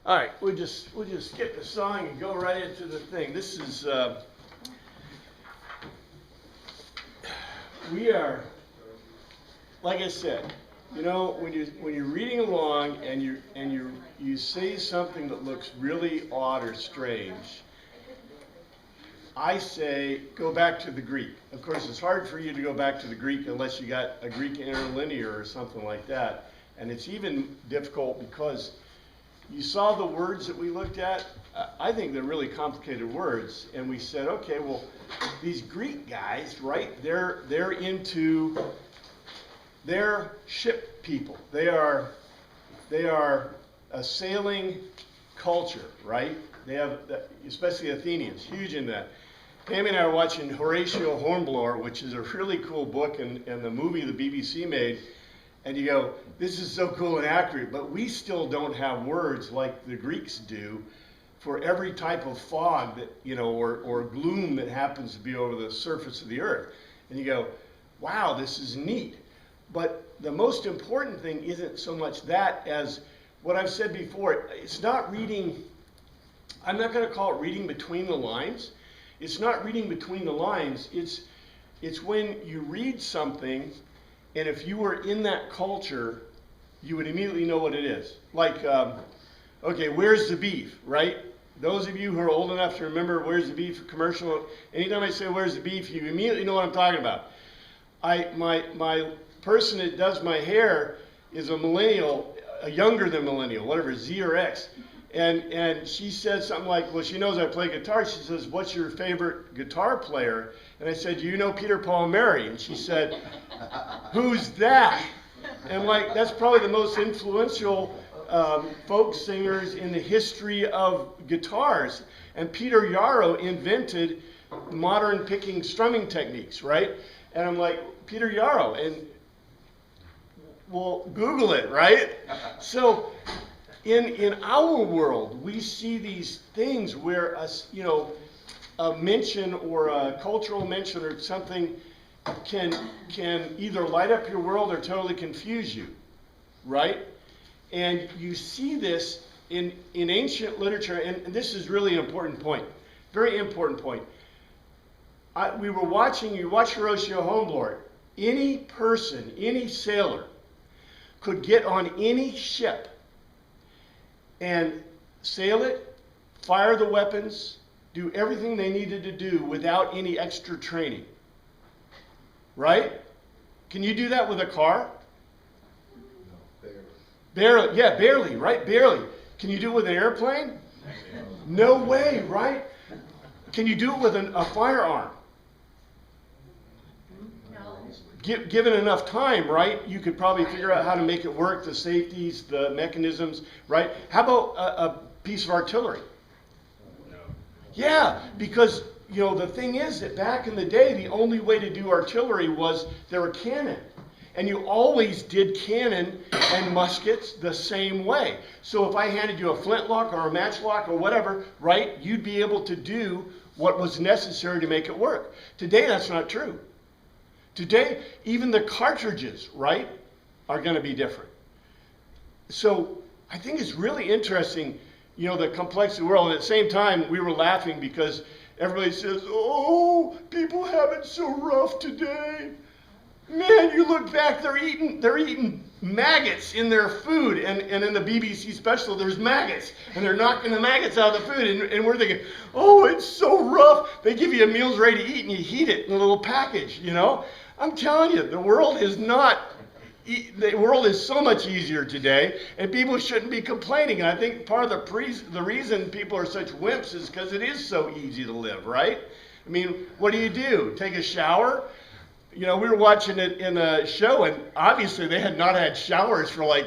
All right, we'll just skip the song and go right into the thing. This is we are, like I said, you know, when you're reading along and you say something that looks really odd or strange, I say go back to the Greek. Of course, it's hard for you to go back to the Greek unless you got a Greek interlinear or something like that. And it's even difficult because you saw the words that we looked at. I think they're really complicated words. And we said, okay, well, these Greek guys, right, they're into, they're ship people. They are a sailing culture, right? They have, especially Athenians, huge in that. Pam and I are watching Horatio Hornblower, which is a really cool book, and the movie the BBC made. And you go, this is so cool and accurate, but we still don't have words like the Greeks do for every type of fog that, you know, or gloom that happens to be over the surface of the earth. And you go, wow, this is neat. But the most important thing isn't so much that as what I've said before. It's not reading, I'm not going to call it reading between the lines. It's not reading between the lines. It's when you read something, and if you were in that culture, you would immediately know what it is. Like, okay, where's the beef, right? Those of you who are old enough to remember Where's the Beef commercial, anytime I say Where's the Beef, you immediately know what I'm talking about. My person that does my hair is a millennial, a younger than millennial, whatever, Z or X. And she said something like, well, she knows I play guitar. She says, what's your favorite guitar player? And I said, do you know Peter, Paul, and Mary? And she said, who's that? And like, that's probably the most influential folk singers in the history of guitars. And Peter Yarrow invented modern picking strumming techniques, right? And I'm like, Peter Yarrow, and well, Google it, right? So in our world, we see these things where a mention or a cultural mention or something can either light up your world or totally confuse you, right? And you see this in ancient literature, and this is really an important point, very important point. You watch Horatio Hornblower. Any person, any sailor could get on any ship and sail it, fire the weapons, do everything they needed to do without any extra training. Right? Can you do that with a car? No, Barely, yeah, barely, right? Barely. Can you do it with an airplane? No way, right? Can you do it with a firearm? Given enough time, right, you could probably figure out how to make it work, the safeties, the mechanisms, right? How about a piece of artillery? No. Yeah, because, you know, the thing is that back in the day, the only way to do artillery was there were cannon. And you always did cannon and muskets the same way. So if I handed you a flintlock or a matchlock or whatever, right, you'd be able to do what was necessary to make it work. Today, that's not true. Today, even the cartridges, right, are going to be different. So I think it's really interesting, you know, the complexity of the world. And at the same time, we were laughing because everybody says, oh, people have it so rough today. Man, you look back, they're eating maggots in their food. And in the BBC special, there's maggots. And they're knocking the maggots out of the food. And we're thinking, oh, it's so rough. They give you a meals ready to eat, and you heat it in a little package, you know. I'm telling you, the world is so much easier today, and people shouldn't be complaining. And I think part of the reason people are such wimps is because it is so easy to live, right? I mean, what do? Take a shower? You know, we were watching it in a show, and obviously they had not had showers for like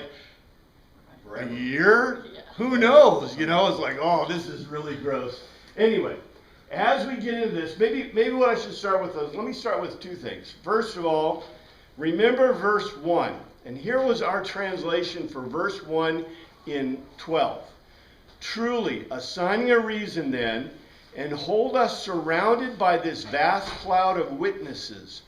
a year. Who knows? You know, it's like, oh, this is really gross. Anyway, as we get into this, maybe what I should start with is, let me start with two things. First of all, remember verse 1. And here was our translation for verse 1 in 12. Truly, assigning a reason then, and hold us surrounded by this vast cloud of witnesses,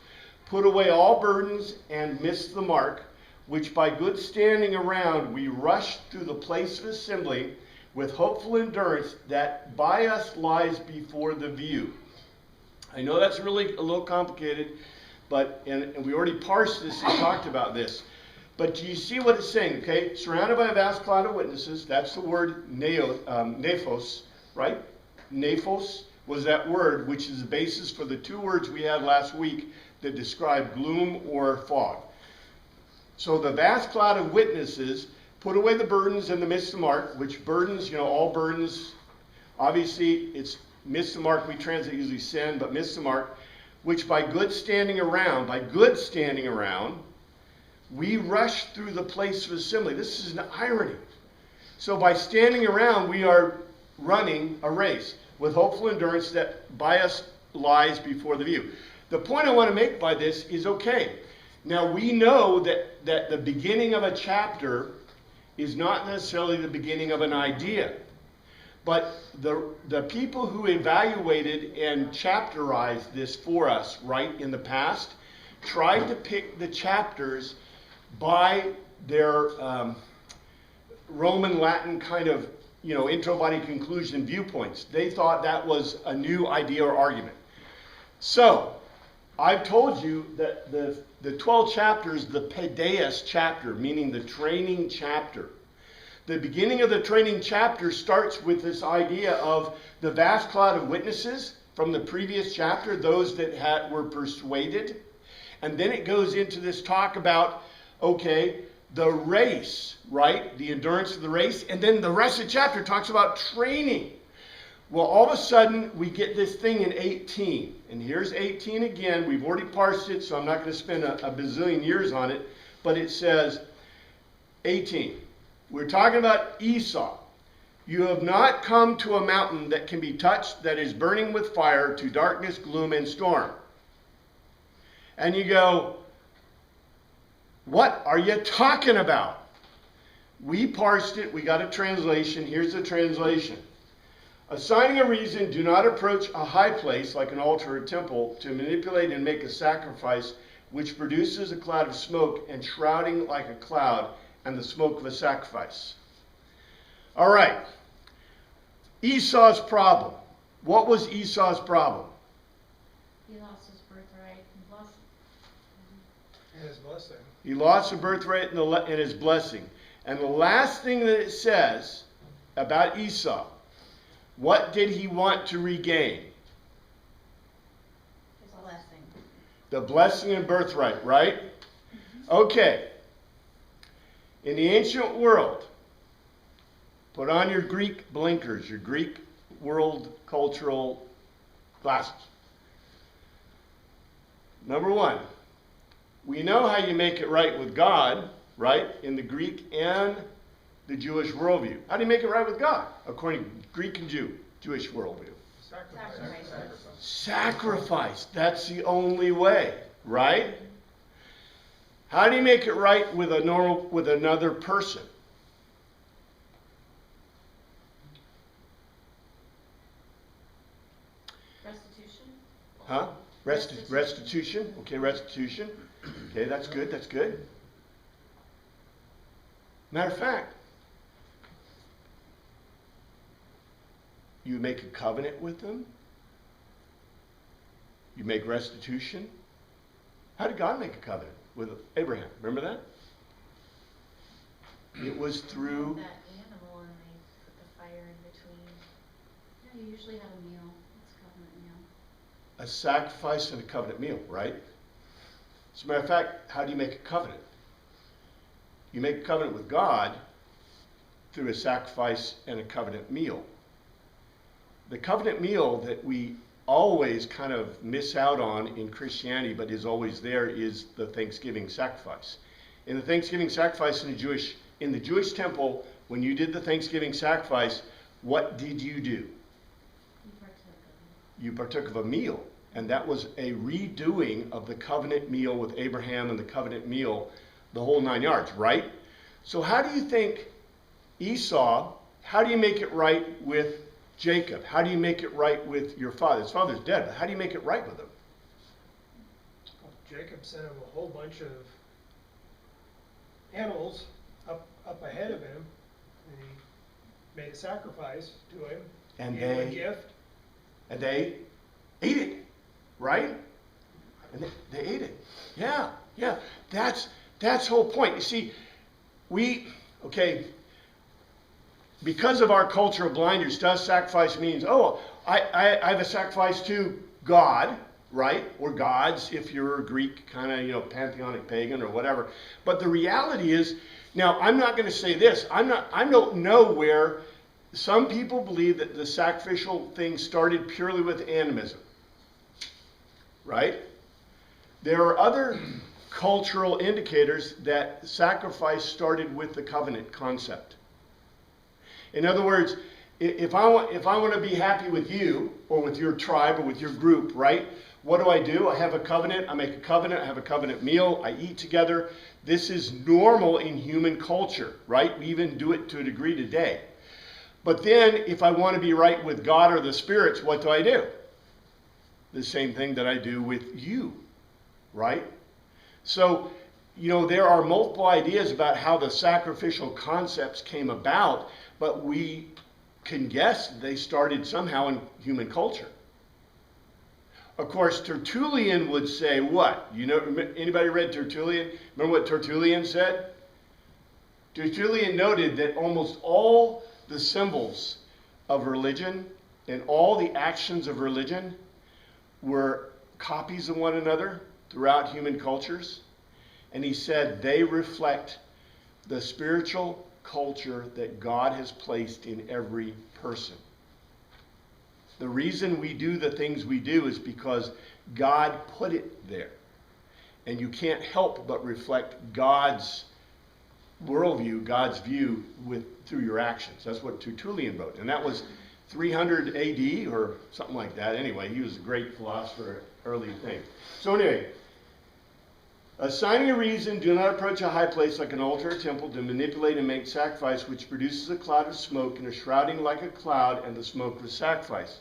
put away all burdens and miss the mark, which by good standing around we rush through the place of assembly, with hopeful endurance that by us lies before the view. I know that's really a little complicated, but, and we already parsed this and talked about this. But do you see what it's saying, okay? Surrounded by a vast cloud of witnesses, that's the word nephos, right? Nephos was that word which is the basis for the two words we had last week that describe gloom or fog. So the vast cloud of witnesses put away the burdens and the miss the mark, which burdens, you know, all burdens, obviously it's miss the mark, we translate usually sin, but miss the mark, which by good standing around, we rush through the place of assembly. This is an irony. So by standing around, we are running a race with hopeful endurance that by us lies before the view. The point I want to make by this is, okay, now we know that the beginning of a chapter is not necessarily the beginning of an idea. But the people who evaluated and chapterized this for us, right, in the past, tried to pick the chapters by their Roman Latin kind of, you know, intro, body, conclusion viewpoints. They thought that was a new idea or argument. So, I've told you that the 12 chapters, the Paideia chapter, meaning the training chapter. The beginning of the training chapter starts with this idea of the vast cloud of witnesses from the previous chapter, those that were persuaded. And then it goes into this talk about, okay, the race, right? The endurance of the race. And then the rest of the chapter talks about training. Well, all of a sudden, we get this thing in 18. And here's 18 again. We've already parsed it, so I'm not going to spend a bazillion years on it. But it says, 18. We're talking about Esau. You have not come to a mountain that can be touched, that is burning with fire, to darkness, gloom, and storm. And you go, what are you talking about? We parsed it. We got a translation. Here's the translation. Assigning a reason, do not approach a high place like an altar or temple to manipulate and make a sacrifice which produces a cloud of smoke and shrouding like a cloud and the smoke of a sacrifice. All right. Esau's problem. What was Esau's problem? He lost his birthright and blessing. And his blessing. He lost the birthright and his blessing. And the last thing that it says about Esau, what did he want to regain? His blessing. The blessing and birthright, right? Okay. In the ancient world, put on your Greek blinkers, your Greek world cultural glasses. Number one, we know how you make it right with God, right? In the Greek and the Jewish worldview. How do you make it right with God? According to Greek and Jewish worldview. Sacrifice. Sacrifice. That's the only way, right? How do you make it right with another person? Restitution. Huh? Restitution. Okay, restitution. Okay, that's good. That's good. Matter of fact, you make a covenant with them. You make restitution. How did God make a covenant with Abraham? Remember that? It was through That animal, and they put the fire in between. Yeah, you usually have a meal. It's a covenant meal. a sacrifice and a covenant meal, right? As a matter of fact, how do you make a covenant? You make a covenant with God through a sacrifice and a covenant meal. The covenant meal that we always kind of miss out on in Christianity, but is always there, is the Thanksgiving sacrifice. In the Thanksgiving sacrifice in the Jewish temple, when you did the Thanksgiving sacrifice, what did you do? You partook of a meal, and that was a redoing of the covenant meal with Abraham and the covenant meal, the whole 9 yards, right? So how do you think Esau, how do you make it right with Jacob? How do you make it right with your father? His father's dead, but how do you make it right with him? Jacob sent him a whole bunch of animals up ahead of him, and he made a sacrifice to him. And gave him a they- gift. And they ate it, right? And they ate it. Yeah, yeah. That's the whole point. You see, because of our cultural blinders, does sacrifice means, oh, I have a sacrifice to God, right? Or gods, if you're a Greek kind of, pantheonic pagan or whatever. But the reality is, now I'm not going to say this. I don't know where some people believe that the sacrificial thing started purely with animism, right? There are other cultural indicators that sacrifice started with the covenant concept. In other words, if I want to be happy with you or with your tribe or with your group, right? What do? I have a covenant. I make a covenant. I have a covenant meal. I eat together. This is normal in human culture, right? We even do it to a degree today. But then if I want to be right with God or the spirits, what do? The same thing that I do with you, right? So, there are multiple ideas about how the sacrificial concepts came about, but we can guess they started somehow in human culture. Of course, Tertullian would say what? Anybody read Tertullian? Remember what Tertullian said? Tertullian noted that almost all the symbols of religion and all the actions of religion were copies of one another throughout human cultures. And he said they reflect the spiritual culture that God has placed in every person. The reason we do the things we do is because God put it there. And you can't help but reflect God's worldview, God's view through your actions. That's what Tertullian wrote. And that was 300 AD or something like that. Anyway, he was a great philosopher, early thing. So anyway, assigning a reason, do not approach a high place like an altar or temple to manipulate and make sacrifice, which produces a cloud of smoke and a shrouding like a cloud, and the smoke was sacrifice.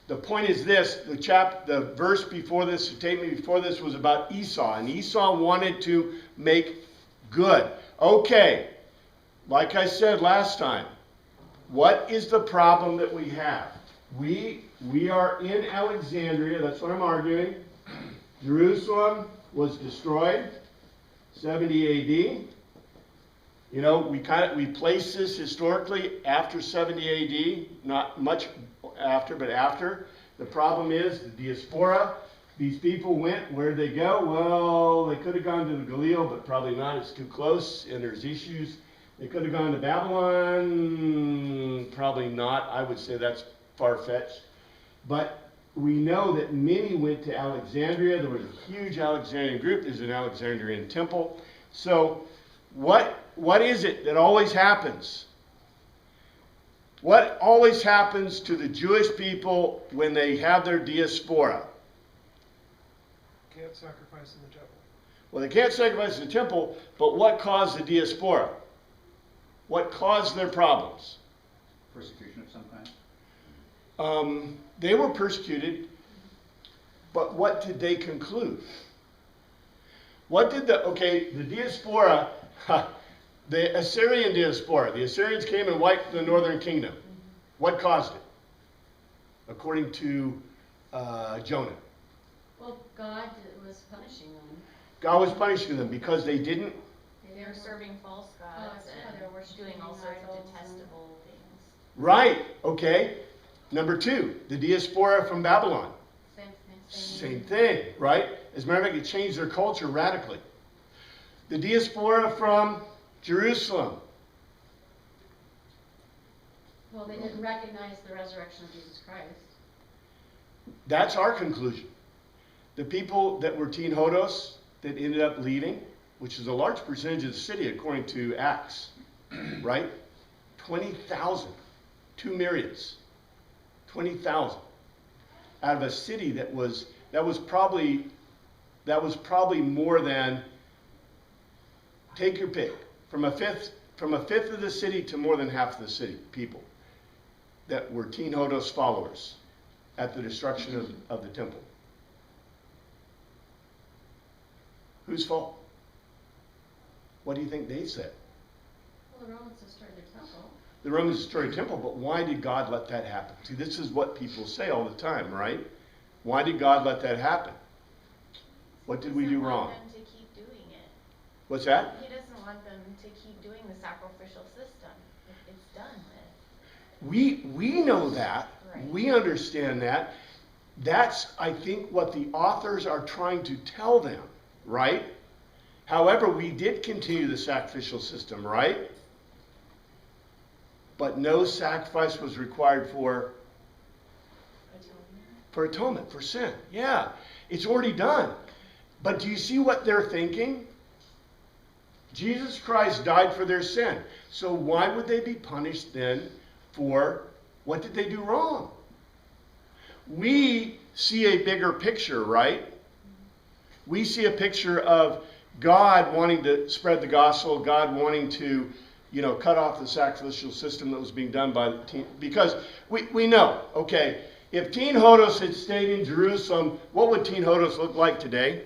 The point is this, the verse before this, the statement before this was about Esau, and Esau wanted to make good. Okay, like I said last time, what is the problem that we have? We are in Alexandria, that's what I'm arguing. Jerusalem was destroyed, 70 AD. We place this historically after 70 AD, not much after, but after. The problem is the diaspora. These people went, where'd they go? Well, they could have gone to the Galil, but probably not, it's too close, and there's issues. They could have gone to Babylon, probably not. I would say that's far-fetched. But we know that many went to Alexandria. There was a huge Alexandrian group. There's an Alexandrian temple. So what is it that always happens? What always happens to the Jewish people when they have their diaspora? Can't sacrifice in the temple. Well, they can't sacrifice in the temple, but what caused the diaspora? What caused their problems? Persecution of some kind? They were persecuted, but what did they conclude? The diaspora, the Assyrian diaspora, the Assyrians came and wiped the northern kingdom. What caused it? According to Jonah. Well, God was punishing them. God was punishing them because they didn't. They were serving false gods yeah, they were worshiping doing all sorts of idols and- detestable things. Right, okay. Number two, the diaspora from Babylon. Same thing. Same thing, right? As a matter of fact, it changed their culture radically. The diaspora from Jerusalem. Well, they didn't recognize the resurrection of Jesus Christ. That's our conclusion. The people that were Teen Hodos that ended up leaving, which is a large percentage of the city according to Acts, right? 20,000, 2 myriads, 20,000 out of a city that was probably more than, take your pick, from a fifth of the city to more than half of the city people that were Teen Hodos followers at the destruction of the temple. Whose fault? What do you think they said? Well, the Romans destroyed their temple. The Romans destroyed the temple, but why did God let that happen? See, this is what people say all the time, right? Why did God let that happen? What did we do wrong? He doesn't want them to keep doing it. What's that? He doesn't want them to keep doing the sacrificial system. It's done with. We know that. Right. We understand that. That's, I think, what the authors are trying to tell them, right? However, we did continue the sacrificial system, right? But no sacrifice was required for atonement, for sin. Yeah, it's already done. But do you see what they're thinking? Jesus Christ died for their sin. So why would they be punished then for what did they do wrong? We see a bigger picture, right? We see a picture of God wanting to spread the gospel, God wanting to, cut off the sacrificial system that was being done by the team. Because we know, okay, if Teen Hodos had stayed in Jerusalem, what would Teen Hodos look like today?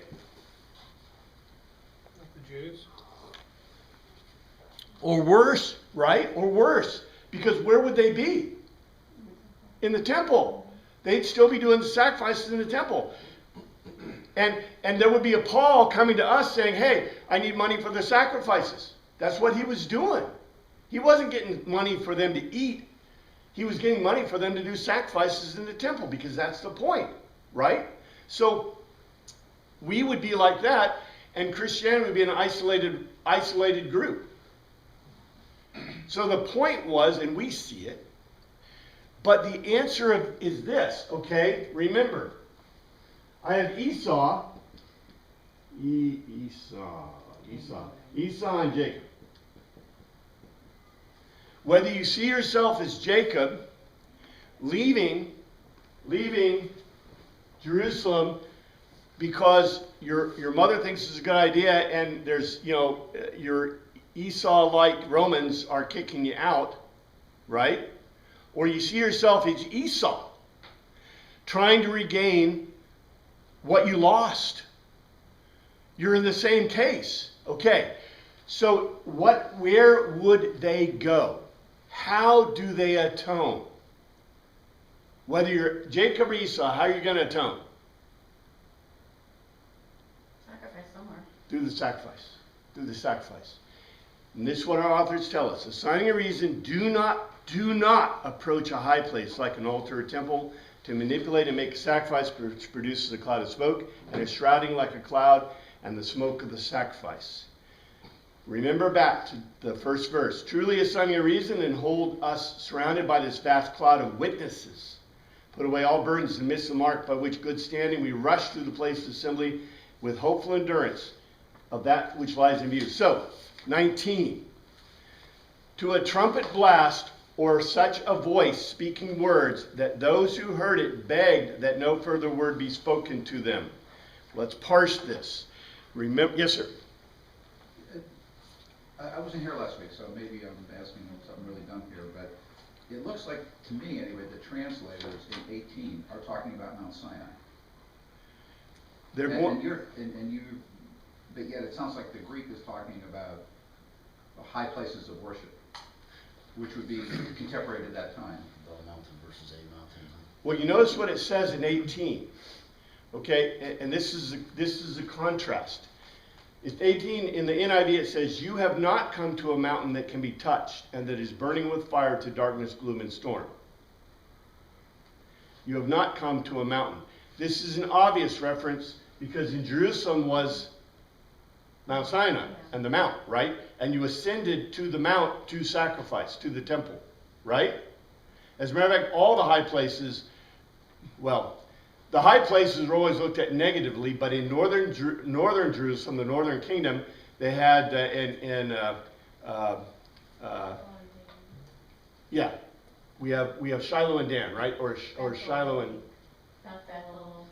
Like the Jews. Or worse, right? Or worse. Because where would they be? In the temple. They'd still be doing the sacrifices in the temple. And there would be a Paul coming to us saying, hey, I need money for the sacrifices. That's what he was doing. He wasn't getting money for them to eat. He was getting money for them to do sacrifices in the temple, because that's the point, right? So we would be like that, and Christianity would be an isolated group. So the point was, and we see it, but the answer is this, okay? Remember, I have Esau and Jacob. Whether you see yourself as Jacob, leaving Jerusalem because your mother thinks it's a good idea, and there's, your Esau-like Romans are kicking you out, right? Or you see yourself as Esau, trying to regain what you lost. You're in the same case. Okay, so where would they go? How do they atone? Whether you're Jacob or Esau, how are you going to atone? Sacrifice somewhere. Through the sacrifice. Through the sacrifice. And this is what our authors tell us. Assigning a reason, do not approach a high place like an altar or temple to manipulate and make a sacrifice, which produces a cloud of smoke, and a shrouding like a cloud, and the smoke of the sacrifice. Remember back to the first verse. Truly assigning a reason, and hold us surrounded by this vast cloud of witnesses. Put away all burdens and miss the mark by which good standing we rush through the place of assembly with hopeful endurance of that which lies in view. So, 19. To a trumpet blast or such a voice speaking words that those who heard it begged that no further word be spoken to them. Let's parse this. Remember, yes, sir. I wasn't here last week, so maybe I'm asking something really dumb here, but it looks like, to me anyway, the translators in 18 are talking about Mount Sinai. They're And more, but yet it sounds like the Greek is talking about the high places of worship, which would be contemporary to that time. The mountain versus a mountain. well, you notice what it says in 18. Okay, and this is a contrast. It's 18 in the NIV. It says, "You have not come to a mountain that can be touched, and that is burning with fire to darkness, gloom, and storm." You have not come to a mountain. This is an obvious reference because in Jerusalem was Mount Sinai and the mount, right? And you ascended to the mount to sacrifice, to the temple, right? As a matter of fact, all the high places, well, the high places are always looked at negatively, but in northern Jerusalem, the northern kingdom, they had we have Shiloh and Dan, right? Or Shiloh and Bethel.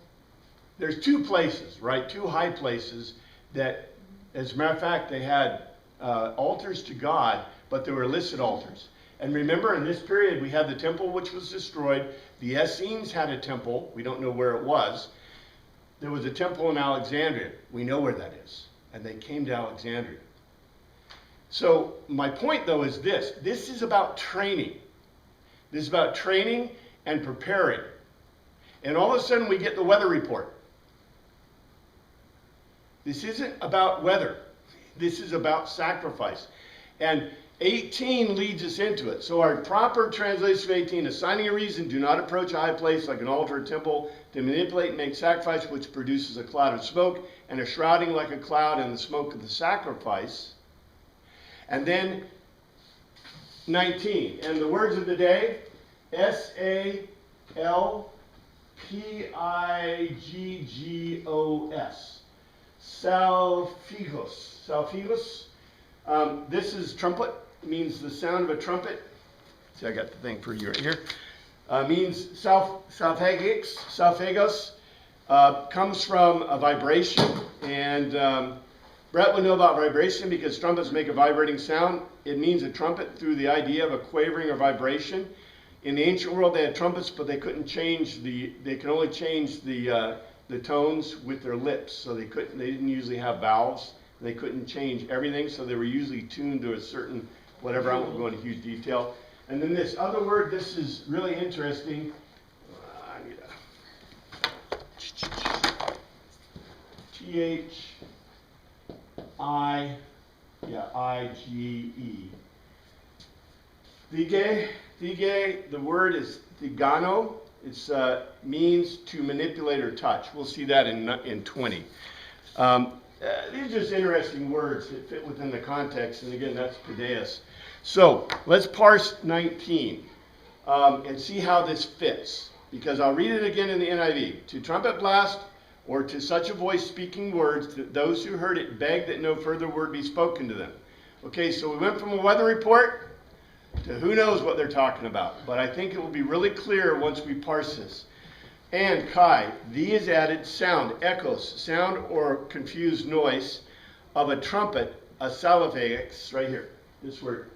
there's two places, right? Two high places that, as a matter of fact, they had altars to God, but they were illicit altars. And remember, in this period, we had the temple which was destroyed. The Essenes had a temple. We don't know where it was. There was a temple in Alexandria. We know where that is. And they came to Alexandria. So my point though is this is about training. This is about training and preparing. And all of a sudden we get the weather report. This isn't about weather. This is about sacrifice. And 18 leads us into it. So our proper translation of 18, assigning a reason, do not approach a high place like an altar or temple to manipulate and make sacrifice, which produces a cloud of smoke, and a shrouding like a cloud and the smoke of the sacrifice. And then 19, and the words of the day, S-A-L-P-I-G-G-O-S. Salphigos. Salphigos. This is trumpet. Means the sound of a trumpet. See, I got the thing for you right here. Means salphagos. Comes from a vibration. And Brett would know about vibration because trumpets make a vibrating sound. It means a trumpet through the idea of a quavering or vibration. In the ancient world, they had trumpets, but they couldn't change they could only change the tones with their lips. So they didn't usually have valves. They couldn't change everything, so they were usually tuned to a certain whatever. I won't go into huge detail. And then this other word, this is really interesting. I need a I-G-E. Thige, the word is thigano. It means to manipulate or touch. We'll see that in 20. These are just interesting words that fit within the context, and again, that's Paideus. So let's parse 19 and see how this fits, because I'll read it again in the NIV. To trumpet blast, or to such a voice speaking words, that those who heard it begged that no further word be spoken to them. Okay, so we went from a weather report to who knows what they're talking about. But I think it will be really clear once we parse this. And Kai, thee is added sound, echoes, sound or confused noise of a trumpet, a salaphax, right here, this word.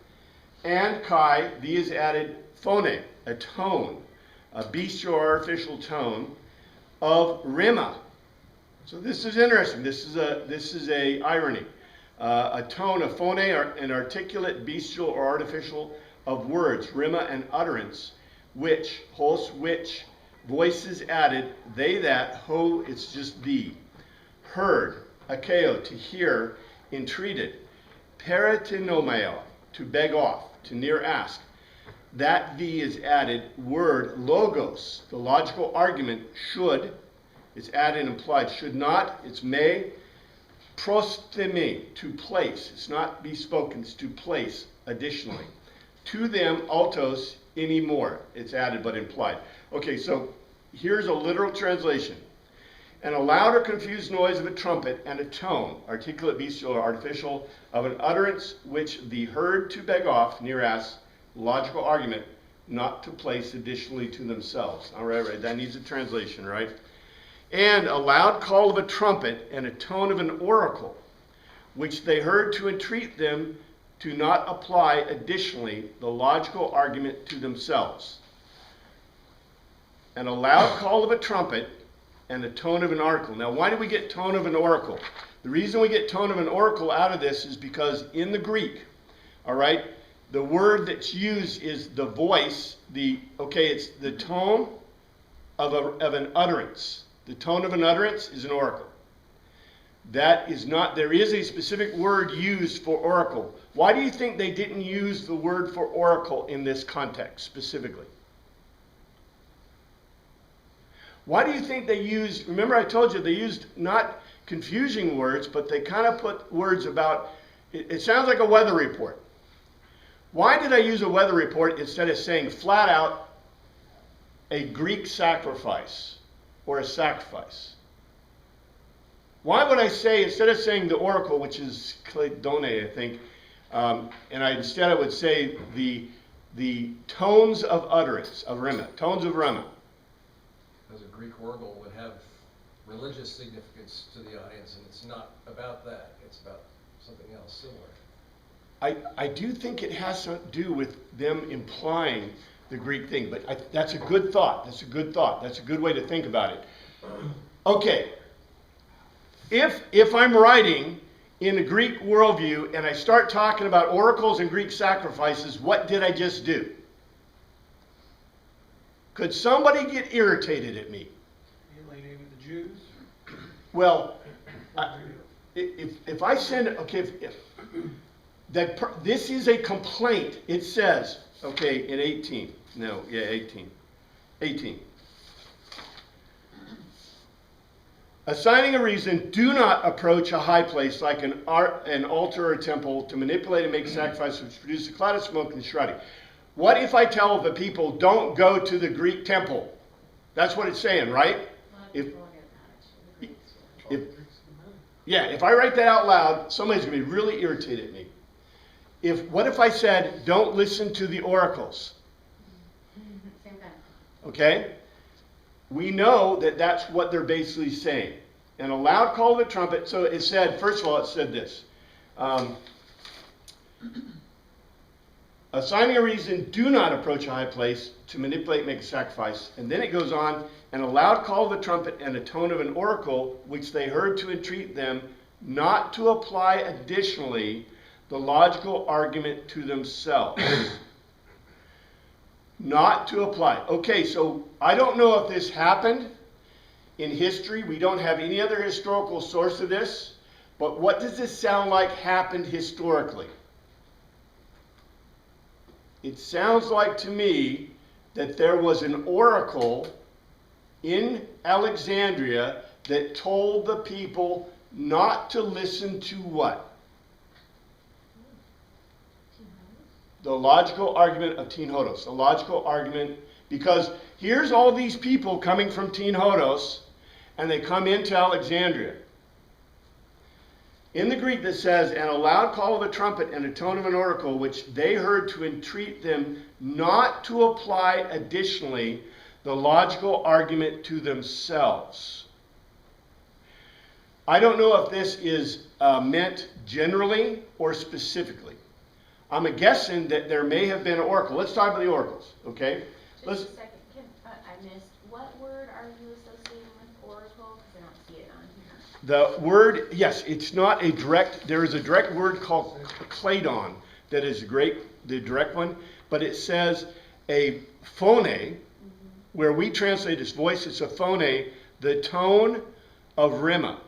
And Kai, thee is added phone, a tone, a bestial or artificial tone of rima. So this is interesting. This is a irony. A tone, a phone, an articulate, bestial, or artificial of words, rima, and utterance, which, hos, which, voices added, they that, ho, it's just thee, heard, akeo, to hear, entreated, peritinomeo, to beg off, to near ask. That thee is added, word, logos, the logical argument, should, it's added and implied, should not, it's may, prosthemi, to place, it's not be spoken, it's to place, additionally. To them, altos, any more, it's added but implied. Okay, so here's a literal translation. And a loud or confused noise of a trumpet and a tone, articulate, bestial, or artificial, of an utterance which the heard to beg off, near ask, logical argument, not to place additionally to themselves. All right, that needs a translation, right? And a loud call of a trumpet and a tone of an oracle, which they heard to entreat them to not apply additionally the logical argument to themselves. And a loud call of a trumpet and a tone of an oracle. Now, why do we get tone of an oracle? The reason we get tone of an oracle out of this is because in the Greek, all right, the word that's used is the voice, it's the tone of an utterance. The tone of an utterance is an oracle. That is not, there is a specific word used for oracle. Why do you think they didn't use the word for oracle in this context specifically? Why do you think they used, remember I told you they used not confusing words, but they kind of put words about, it sounds like a weather report. Why did I use a weather report instead of saying flat out a Greek sacrifice or a sacrifice? Why would I say, instead of saying the oracle, which is Kledone, I think, instead I would say the tones of utterance, of Rima, tones of Rima. Because a Greek oracle would have religious significance to the audience, and it's not about that. It's about something else similar. I do think it has to do with them implying the Greek thing, but that's a good thought. That's a good thought. That's a good way to think about it. Okay. If I'm writing in the Greek worldview and I start talking about oracles and Greek sacrifices, what did I just do? Could somebody get irritated at me? Alienating the Jews. Well, What do you do? if I send, okay, this is a complaint. It says, okay, in 18. No, yeah, 18. 18. Assigning a reason, do not approach a high place like an altar or a temple to manipulate and make sacrifices which produce a cloud of smoke and shrouding. What if I tell the people, don't go to the Greek temple? That's what it's saying, right? A lot of If- people get that, actually. The Greeks do. Yeah, if I write that out loud, somebody's going to be really irritated at me. What if I said, don't listen to the oracles? Same thing. Okay? We know that that's what they're basically saying. And a loud call of the trumpet, so it said, first of all, it said this. Assigning a reason, do not approach a high place to manipulate, make a sacrifice. And then it goes on, and a loud call of the trumpet and a tone of an oracle, which they heard to entreat them not to apply additionally the logical argument to themselves. Not to apply. Okay, so I don't know if this happened in history. We don't have any other historical source of this. But what does this sound like happened historically? It sounds like to me that there was an oracle in Alexandria that told the people not to listen to what? The logical argument of Tinhodos. The logical argument, because here's all these people coming from Tinhodos, and they come into Alexandria. In the Greek that says, and a loud call of a trumpet and a tone of an oracle, which they heard to entreat them not to apply additionally the logical argument to themselves. I don't know if this is meant generally or specifically. I'm guessing that there may have been an oracle. Let's talk about the oracles, okay? Just a second, I missed, what word are you associating with oracle? Because I don't see it on here. The word, yes, it's not a direct, there is a direct word called kladon that is the direct one, but it says a phone, where we translate this voice, it's a phone, the tone of rima.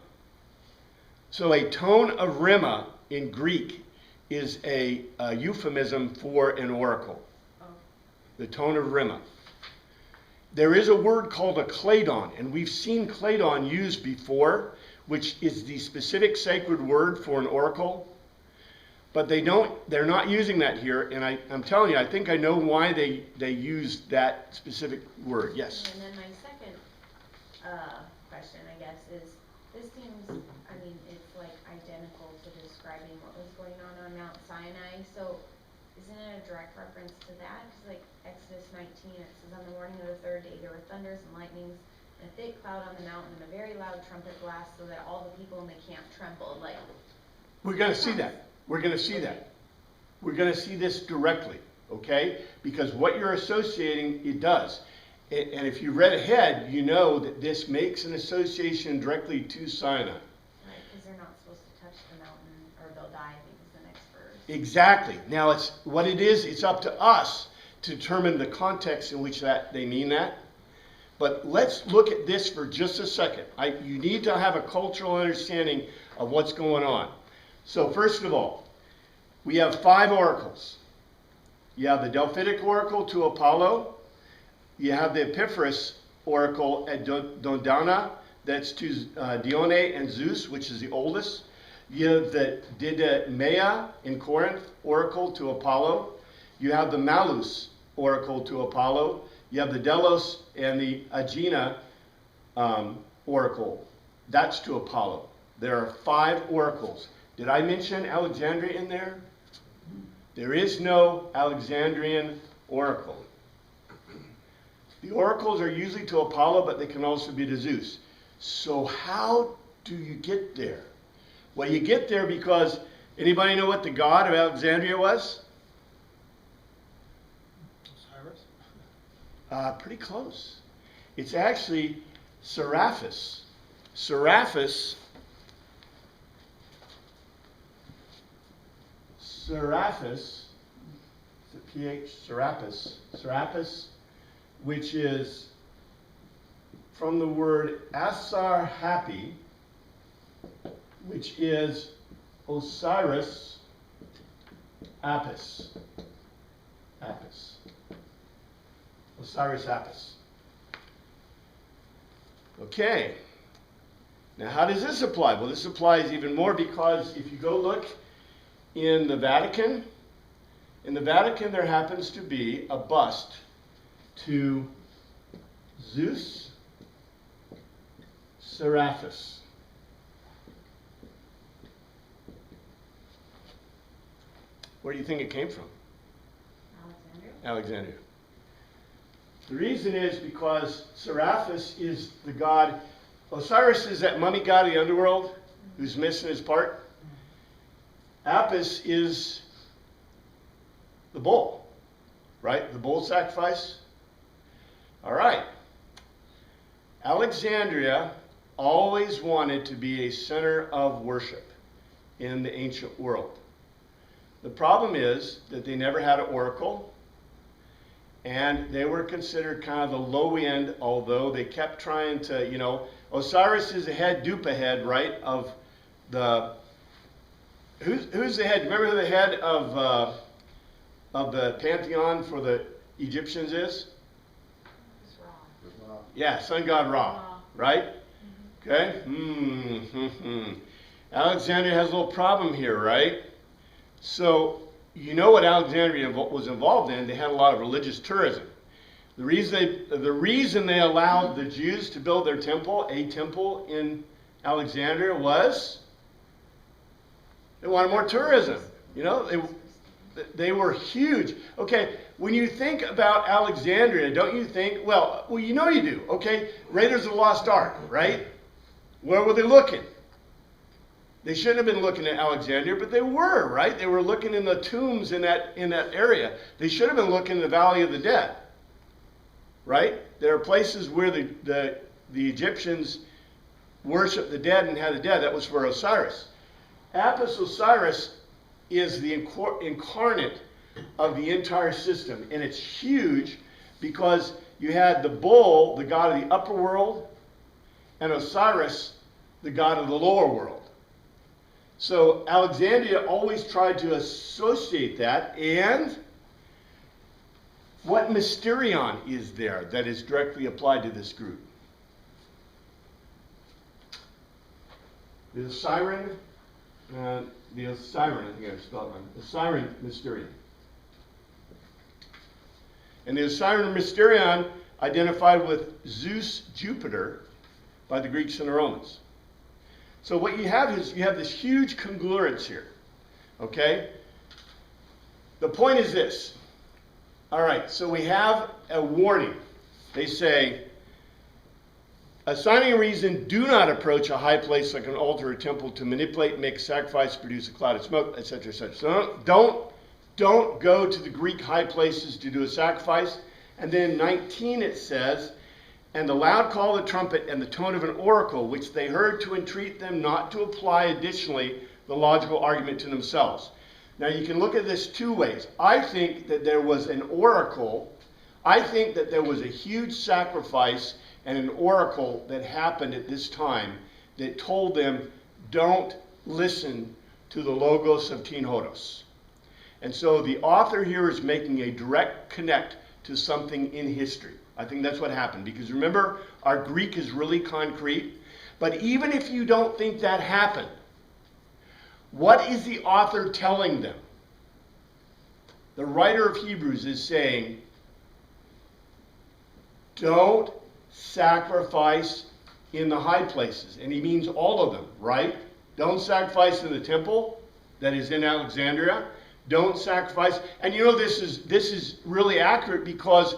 So a tone of rima in Greek is a euphemism for an oracle. Oh. The tone of rima. There is a word called a kladon, and we've seen kladon used before, which is the specific sacred word for an oracle. But they're not using that here, and I'm telling you, I think I know why they use that specific word. Yes? And then my second question, I guess, is this seems, I mean, it's like identical to describing what was going on Mount Sinai. So isn't it a direct reference to that? Because like Exodus 19, it says, on the morning of the third day there were thunders and lightnings and a thick cloud on the mountain and a very loud trumpet blast so that all the people in the camp trembled. Like, We're going to see that. We're going to see that. We're going to see this directly, okay? Because what you're associating, it does. And if you read ahead, you know that this makes an association directly to Sinai. right, because they're not supposed to touch the mountain or they'll die, I think is the next verse. Exactly. Now, it's up to us to determine the context in which they mean that. But let's look at this for just a second. You need to have a cultural understanding of what's going on. So first of all, we have 5 oracles. You have the Delphitic oracle to Apollo. You have the Epiphras oracle at Dodona, that's to Dione and Zeus, which is the oldest. You have the Didymaea in Corinth oracle to Apollo. You have the Malus oracle to Apollo. You have the Delos and the Aegina oracle. That's to Apollo. There are 5 oracles. Did I mention Alexandria in there? There is no Alexandrian oracle. The oracles are usually to Apollo, but they can also be to Zeus. So how do you get there? Well, you get there because, anybody know what the god of Alexandria was? Cyrus? Pretty close. It's actually Serapis. Serapis Serapis, Serapis, which is from the word Asar happy, which is Osiris Apis. Osiris Apis. Okay. Now, how does this apply? Well, this applies even more because if you go look in the Vatican there happens to be a bust to Zeus Serapis. Where do you think it came from? Alexandria. The reason is because Serapis is the god. Osiris is that mummy god of the underworld who's missing his part. Apis is the bull, right? The bull sacrifice. All right. Alexandria always wanted to be a center of worship in the ancient world. The problem is that they never had an oracle, and they were considered kind of the low end, although they kept trying to, Osiris is the head, Dupa head, right, of the, who's the head? Remember who the head of the pantheon for the Egyptians is? Yeah, sun god Ra, right? Okay? Alexandria has a little problem here, right? So, you know what Alexandria was involved in? They had a lot of religious tourism. The reason they allowed the Jews to build their temple, a temple in Alexandria, was they wanted more tourism. They were huge. Okay, when you think about Alexandria, don't you think, well, you know you do, okay? Raiders of the Lost Ark, right? Where were they looking? They shouldn't have been looking at Alexandria, but they were, right? They were looking in the tombs in that area. They should have been looking in the Valley of the Dead, right? There are places where the Egyptians worshiped the dead and had the dead. That was for Osiris. Apis Osiris is the incarnate of the entire system, and it's huge because you had the bull, the god of the upper world, and Osiris, the god of the lower world. So Alexandria always tried to associate that, and what mysterion is there that is directly applied to this group? The Osiris, I think I spelled it wrong. The Osiris Mysterion. And the Osiris Mysterion identified with Zeus Jupiter by the Greeks and the Romans. So what you have is you have this huge congruence here. Okay? The point is this. All right, so we have a warning. They say, assigning a reason, do not approach a high place like an altar or temple to manipulate, make a sacrifice, produce a cloud of smoke, etc., etc. So don't go to the Greek high places to do a sacrifice. And then 19 it says, and the loud call of the trumpet and the tone of an oracle, which they heard to entreat them not to apply additionally the logical argument to themselves. Now you can look at this two ways. I think that there was an oracle. I think that there was a huge sacrifice and an oracle that happened at this time that told them, don't listen to the logos of Tinhodos. And so the author here is making a direct connect to something in history. I think that's what happened, because remember, our Greek is really concrete. But even if you don't think that happened, what is the author telling them? The writer of Hebrews is saying, don't sacrifice in the high places. And he means all of them, right? Don't sacrifice in the temple that is in Alexandria. Don't sacrifice. And you know, this is really accurate because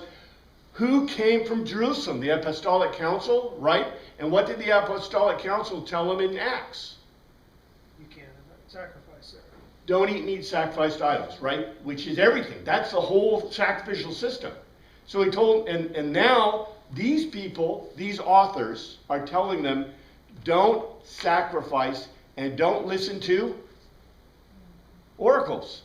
who came from Jerusalem? The Apostolic Council, right? And what did the Apostolic Council tell them in Acts? You can't sacrifice there. Don't eat meat sacrificed to idols, right? Which is everything. That's the whole sacrificial system. So he told, and now these people, these authors, are telling them, don't sacrifice and don't listen to oracles.